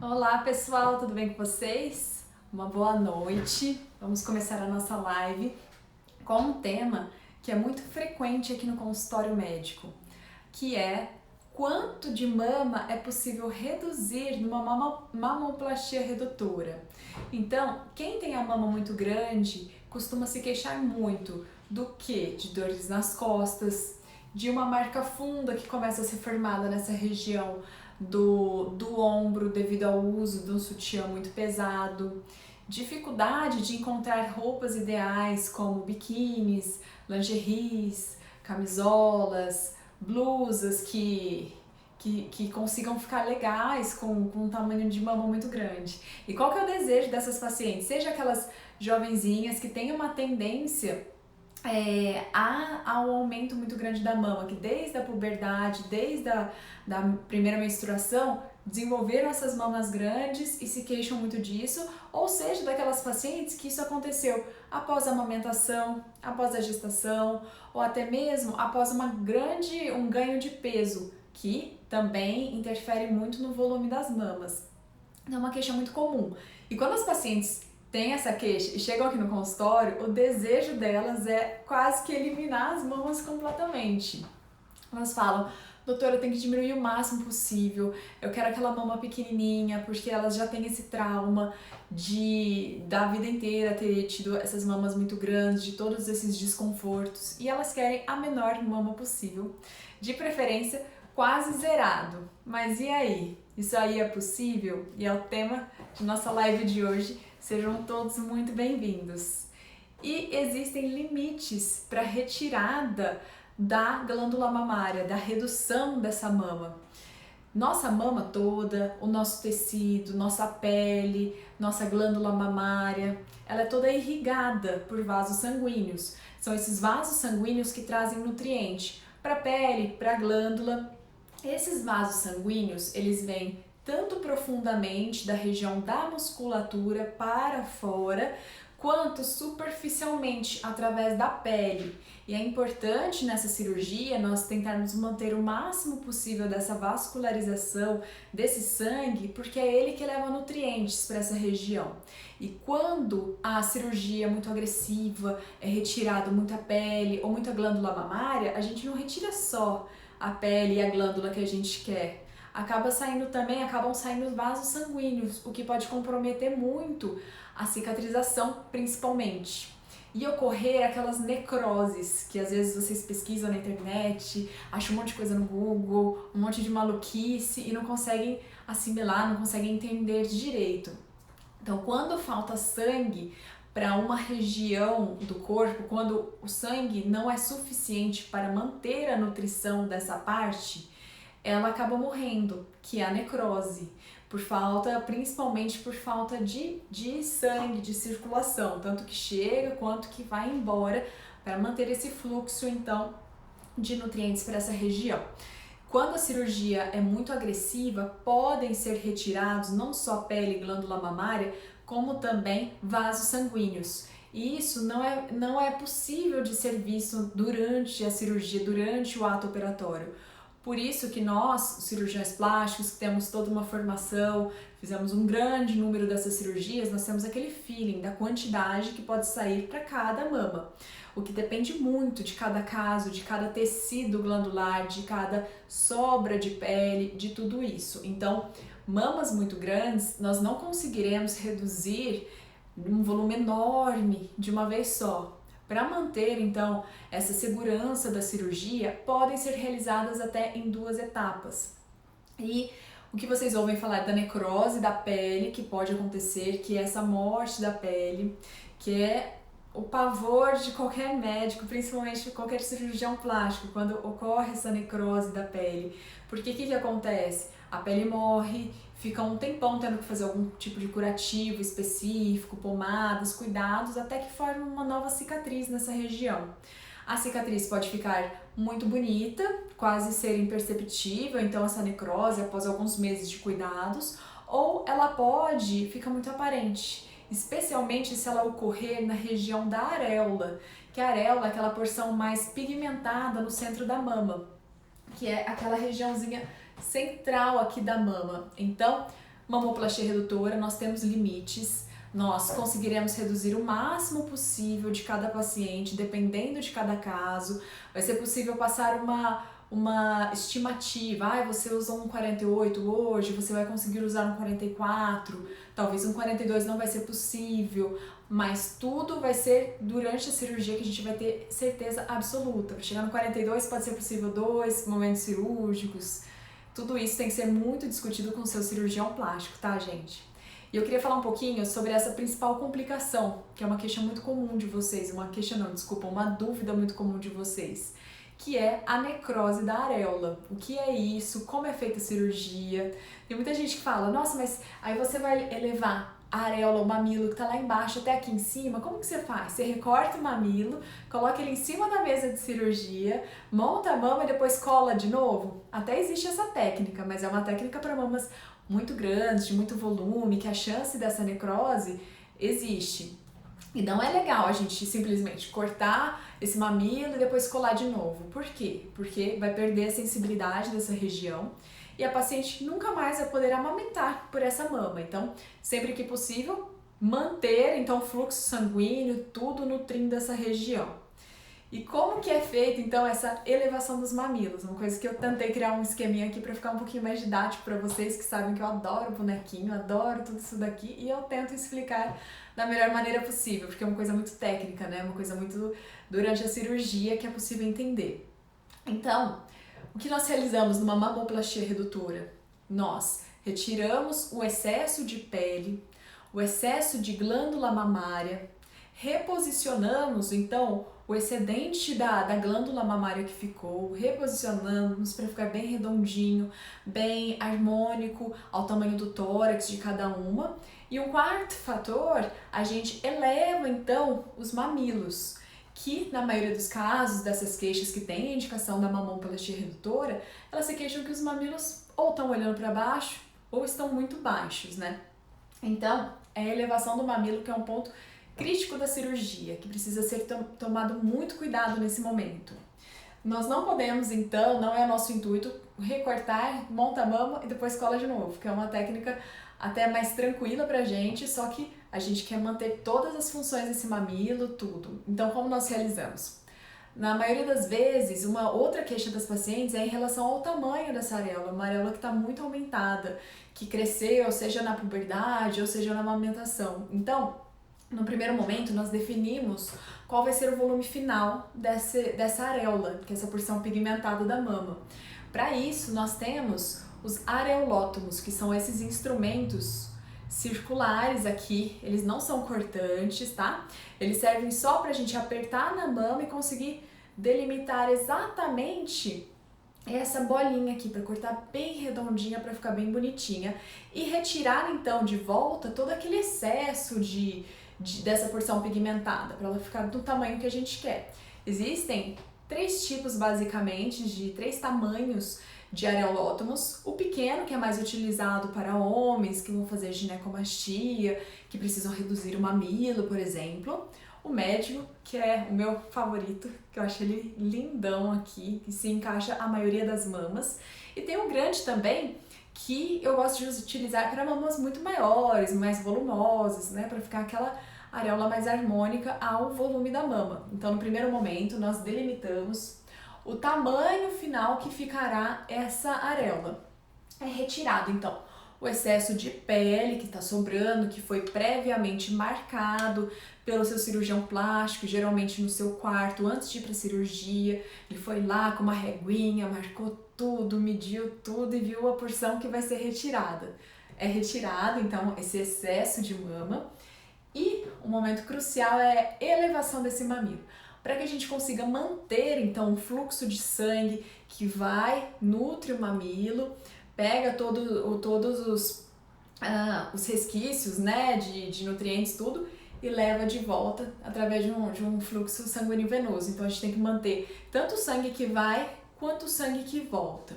Olá pessoal, tudo bem com vocês? Uma boa noite. Vamos começar a nossa live com um tema que é muito frequente aqui no consultório médico, que é quanto de mama é possível reduzir numa mamoplastia redutora. Então, quem tem a mama muito grande costuma se queixar muito do que? De dores nas costas, de uma marca funda que começa a ser formada nessa região do ombro devido ao uso de um sutiã muito pesado, dificuldade de encontrar roupas ideais como biquínis, lingeries, camisolas, blusas que consigam ficar legais com um tamanho de mama muito grande. E qual que é o desejo dessas pacientes? Seja aquelas jovenzinhas que têm uma tendência ao aumento muito grande da mama, que desde a puberdade, desde da primeira menstruação, desenvolveram essas mamas grandes e se queixam muito disso, ou seja, daquelas pacientes que isso aconteceu após a amamentação, após a gestação, ou até mesmo após um ganho de peso, que também interfere muito no volume das mamas. É uma queixa muito comum. E quando as pacientes têm essa queixa e chegam aqui no consultório, o desejo delas é quase que eliminar as mamas completamente. Elas falam: doutora, eu tenho que diminuir o máximo possível, eu quero aquela mama pequenininha, porque elas já têm esse trauma da vida inteira ter tido essas mamas muito grandes, de todos esses desconfortos, e elas querem a menor mama possível, de preferência quase zerado. Mas e aí? Isso aí é possível? E é o tema de nossa live de hoje. Sejam todos muito bem-vindos. E existem limites para retirada da glândula mamária, da redução dessa mama. Nossa mama toda, o nosso tecido, nossa pele, nossa glândula mamária, ela é toda irrigada por vasos sanguíneos. São esses vasos sanguíneos que trazem nutriente para a pele, para a glândula. Esses vasos sanguíneos, eles vêm tanto profundamente da região da musculatura para fora, quanto superficialmente através da pele. E é importante nessa cirurgia nós tentarmos manter o máximo possível dessa vascularização desse sangue, porque é ele que leva nutrientes para essa região. E quando a cirurgia é muito agressiva, é retirado muita pele ou muita glândula mamária, a gente não retira só a pele e a glândula que a gente quer. Acabam saindo vasos sanguíneos, o que pode comprometer muito a cicatrização, principalmente. E ocorrer aquelas necroses, que às vezes vocês pesquisam na internet, acham um monte de coisa no Google, um monte de maluquice e não conseguem assimilar, não conseguem entender direito. Então, quando falta sangue para uma região do corpo, quando o sangue não é suficiente para manter a nutrição dessa parte, ela acaba morrendo, que é a necrose, principalmente por falta de sangue, de circulação, tanto que chega quanto que vai embora, para manter esse fluxo, então, de nutrientes para essa região. Quando a cirurgia é muito agressiva, podem ser retirados não só pele e glândula mamária, como também vasos sanguíneos. E isso não é possível de ser visto durante a cirurgia, durante o ato operatório. Por isso que nós, cirurgiões plásticos, que temos toda uma formação, fizemos um grande número dessas cirurgias, nós temos aquele feeling da quantidade que pode sair para cada mama. O que depende muito de cada caso, de cada tecido glandular, de cada sobra de pele, de tudo isso. Então, mamas muito grandes, nós não conseguiremos reduzir um volume enorme de uma vez só. Para manter, então, essa segurança da cirurgia, podem ser realizadas até em 2 etapas. E o que vocês ouvem falar da necrose da pele, que pode acontecer, que é essa morte da pele, que é o pavor de qualquer médico, principalmente de qualquer cirurgião plástico, quando ocorre essa necrose da pele. Porque o que acontece? A pele morre, fica um tempão tendo que fazer algum tipo de curativo específico, pomadas, cuidados, até que forma uma nova cicatriz nessa região. A cicatriz pode ficar muito bonita, quase ser imperceptível, então essa necrose após alguns meses de cuidados, ou ela pode ficar muito aparente, especialmente se ela ocorrer na região da areola, que a areola é aquela porção mais pigmentada no centro da mama, que é aquela regiãozinha central aqui da mama. Então, mamoplastia redutora, nós temos limites, nós conseguiremos reduzir o máximo possível de cada paciente, dependendo de cada caso. Vai ser possível passar uma estimativa, você usou um 48 hoje, você vai conseguir usar um 44, talvez um 42 não vai ser possível, mas tudo vai ser durante a cirurgia que a gente vai ter certeza absoluta. Para chegar no 42 pode ser possível 2 momentos cirúrgicos, tudo isso tem que ser muito discutido com o seu cirurgião plástico, tá, gente? E eu queria falar um pouquinho sobre essa principal complicação, que é uma queixa muito comum de vocês, uma dúvida muito comum de vocês, que é a necrose da areola. O que é isso? Como é feita a cirurgia? Tem muita gente que fala, nossa, mas aí você vai elevar a areola, o mamilo que tá lá embaixo até aqui em cima, como que você faz? Você recorta o mamilo, coloca ele em cima da mesa de cirurgia, monta a mama e depois cola de novo? Até existe essa técnica, mas é uma técnica para mamas muito grandes, de muito volume, que a chance dessa necrose existe. E não é legal a gente simplesmente cortar esse mamilo e depois colar de novo. Por quê? Porque vai perder a sensibilidade dessa região e a paciente nunca mais vai poder amamentar por essa mama. Então, sempre que possível, manter então o fluxo sanguíneo, tudo nutrindo essa região. E como que é feita então essa elevação dos mamilos? Uma coisa que eu tentei criar um esqueminha aqui para ficar um pouquinho mais didático para vocês que sabem que eu adoro bonequinho, adoro tudo isso daqui e eu tento explicar da melhor maneira possível, porque é uma coisa muito técnica, né? Uma coisa muito durante a cirurgia que é possível entender. Então, o que nós realizamos numa mamoplastia redutora? Nós retiramos o excesso de pele, o excesso de glândula mamária, reposicionamos então o excedente da glândula mamária que ficou, reposicionamos para ficar bem redondinho, bem harmônico ao tamanho do tórax de cada uma. E um quarto fator, a gente eleva então os mamilos, que na maioria dos casos dessas queixas que têm indicação da mamoplastia redutora, elas se queixam que os mamilos ou estão olhando para baixo ou estão muito baixos, né? Então, é a elevação do mamilo que é um ponto crítico da cirurgia, que precisa ser tomado muito cuidado nesse momento. Nós não podemos, então, não é o nosso intuito, recortar, monta a mama e depois cola de novo, que é uma técnica até mais tranquila pra gente, só que a gente quer manter todas as funções desse mamilo, tudo. Então, como nós realizamos? Na maioria das vezes, uma outra queixa das pacientes é em relação ao tamanho dessa areola, uma areola que está muito aumentada, que cresceu, seja na puberdade ou seja na amamentação. Então, no primeiro momento, nós definimos qual vai ser o volume final dessa areola, que é essa porção pigmentada da mama. Para isso, nós temos os areolótomos, que são esses instrumentos circulares aqui, eles não são cortantes, tá? Eles servem só pra gente apertar na mama e conseguir delimitar exatamente essa bolinha aqui, para cortar bem redondinha, para ficar bem bonitinha e retirar então de volta todo aquele excesso dessa porção pigmentada, para ela ficar do tamanho que a gente quer. Existem 3 tipos basicamente, de 3 tamanhos de areolótomos. O pequeno, que é mais utilizado para homens que vão fazer ginecomastia, que precisam reduzir o mamilo, por exemplo. O médio, que é o meu favorito, que eu acho ele lindão aqui, que se encaixa a maioria das mamas. E tem o grande também, que eu gosto de utilizar para mamas muito maiores, mais volumosas, né, para ficar aquela areola mais harmônica ao volume da mama. Então, no primeiro momento, nós delimitamos o tamanho final que ficará essa areola. É retirado, então, o excesso de pele que está sobrando, que foi previamente marcado pelo seu cirurgião plástico, geralmente no seu quarto, antes de ir para a cirurgia. Ele foi lá com uma reguinha, marcou tudo, mediu tudo e viu a porção que vai ser retirada. É retirado, então, esse excesso de mama. E o momento crucial é a elevação desse mamilo, para que a gente consiga manter então o fluxo de sangue que nutre o mamilo, pega todos os resquícios, né, de nutrientes, tudo, e leva de volta através de um fluxo sanguíneo venoso. Então a gente tem que manter tanto o sangue que vai quanto o sangue que volta.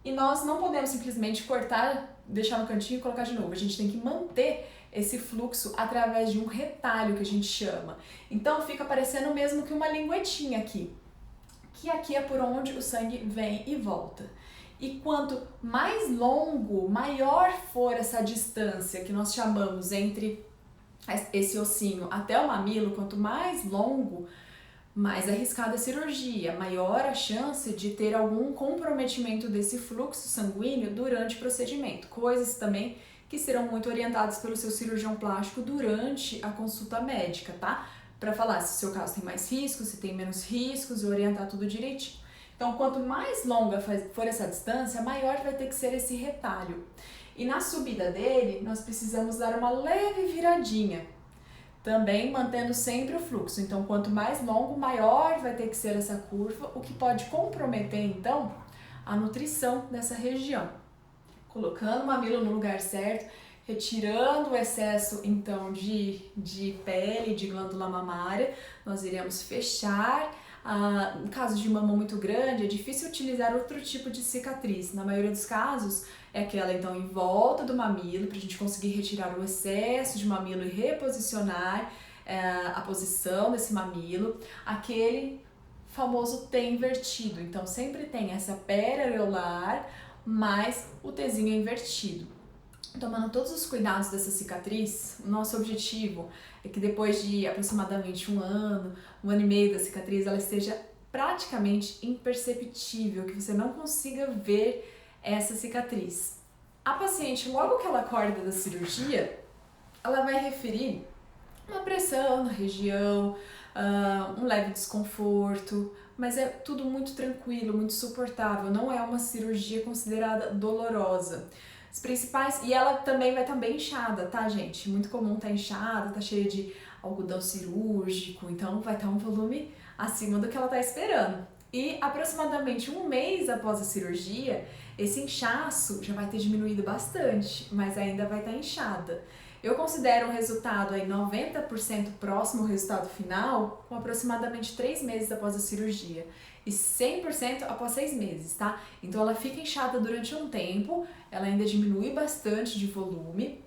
E nós não podemos simplesmente cortar, deixar no cantinho e colocar de novo. A gente tem que manter esse fluxo através de um retalho que a gente chama. Então fica parecendo mesmo que uma linguetinha aqui, que aqui é por onde o sangue vem e volta. E quanto mais longo, maior for essa distância que nós chamamos entre esse ossinho até o mamilo, quanto mais longo, mais arriscada a cirurgia, maior a chance de ter algum comprometimento desse fluxo sanguíneo durante o procedimento. Coisas também que serão muito orientadas pelo seu cirurgião plástico durante a consulta médica, tá? Para falar se o seu caso tem mais riscos, se tem menos riscos e orientar tudo direitinho. Então, quanto mais longa for essa distância, maior vai ter que ser esse retalho. E na subida dele, nós precisamos dar uma leve viradinha, também mantendo sempre o fluxo. Então, quanto mais longo, maior vai ter que ser essa curva, o que pode comprometer, então, a nutrição dessa região. Colocando o mamilo no lugar certo, retirando o excesso, então, de pele, de glândula mamária, nós iremos fechar. No caso de mama muito grande, é difícil utilizar outro tipo de cicatriz. Na maioria dos casos, é aquela então em volta do mamilo, para a gente conseguir retirar o excesso de mamilo e reposicionar a posição desse mamilo. Aquele famoso T invertido, então sempre tem essa periareolar mais o Tzinho invertido. Tomando todos os cuidados dessa cicatriz, o nosso objetivo é que depois de aproximadamente um ano e meio da cicatriz, ela esteja praticamente imperceptível, que você não consiga ver essa cicatriz. A paciente, logo que ela acorda da cirurgia, ela vai referir uma pressão na região, um leve desconforto, mas é tudo muito tranquilo, muito suportável, não é uma cirurgia considerada dolorosa. Os principais, e ela também vai estar bem inchada, tá, gente? Muito comum estar inchada, tá cheia de algodão cirúrgico, então vai estar um volume acima do que ela está esperando. E aproximadamente um mês após a cirurgia, esse inchaço já vai ter diminuído bastante, mas ainda vai estar inchada. Eu considero um resultado aí 90% próximo ao resultado final, com aproximadamente 3 meses após a cirurgia. E 100% após 6 meses, tá? Então ela fica inchada durante um tempo, ela ainda diminui bastante de volume.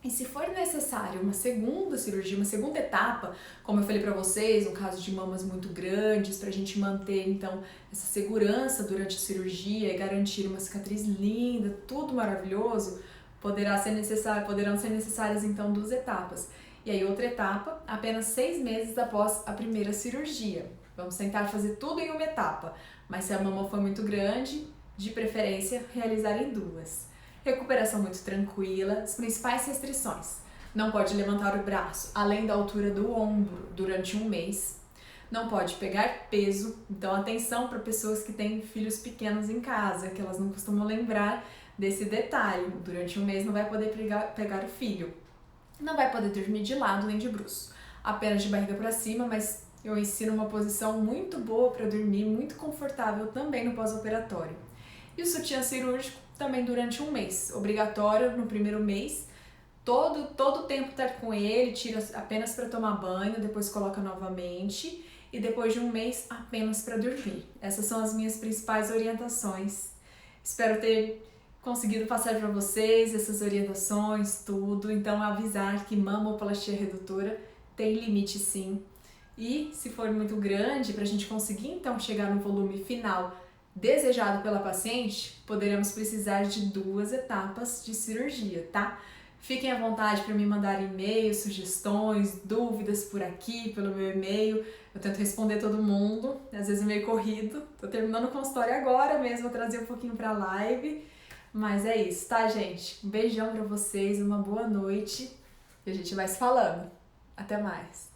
E se for necessário uma segunda cirurgia, uma segunda etapa, como eu falei pra vocês, no caso de mamas muito grandes, pra gente manter então essa segurança durante a cirurgia e garantir uma cicatriz linda, tudo maravilhoso, poderão ser necessárias então 2 etapas. E aí outra etapa, apenas 6 meses após a primeira cirurgia. Vamos tentar fazer tudo em uma etapa, mas se a mama for muito grande, de preferência realizar em 2. Recuperação muito tranquila, as principais restrições. Não pode levantar o braço além da altura do ombro durante um mês. Não pode pegar peso, então atenção para pessoas que têm filhos pequenos em casa, que elas não costumam lembrar desse detalhe. Durante um mês não vai poder pegar o filho. Não vai poder dormir de lado nem de bruço, apenas de barriga para cima, mas eu ensino uma posição muito boa para dormir, muito confortável também no pós-operatório. E o sutiã cirúrgico também durante um mês, obrigatório no primeiro mês, todo o tempo estar com ele, tira apenas para tomar banho, depois coloca novamente e depois de um mês apenas para dormir. Essas são as minhas principais orientações. Espero ter conseguido passar para vocês essas orientações, tudo. Então avisar que mamoplastia redutora tem limite sim. E se for muito grande, para a gente conseguir então chegar no volume final desejado pela paciente, poderemos precisar de 2 etapas de cirurgia, tá? Fiquem à vontade para me mandar e-mails, sugestões, dúvidas por aqui, pelo meu e-mail. Eu tento responder todo mundo, às vezes é meio corrido. Tô terminando o consultório agora mesmo, vou trazer um pouquinho pra live. Mas é isso, tá, gente? Um beijão pra vocês, uma boa noite e a gente vai se falando. Até mais!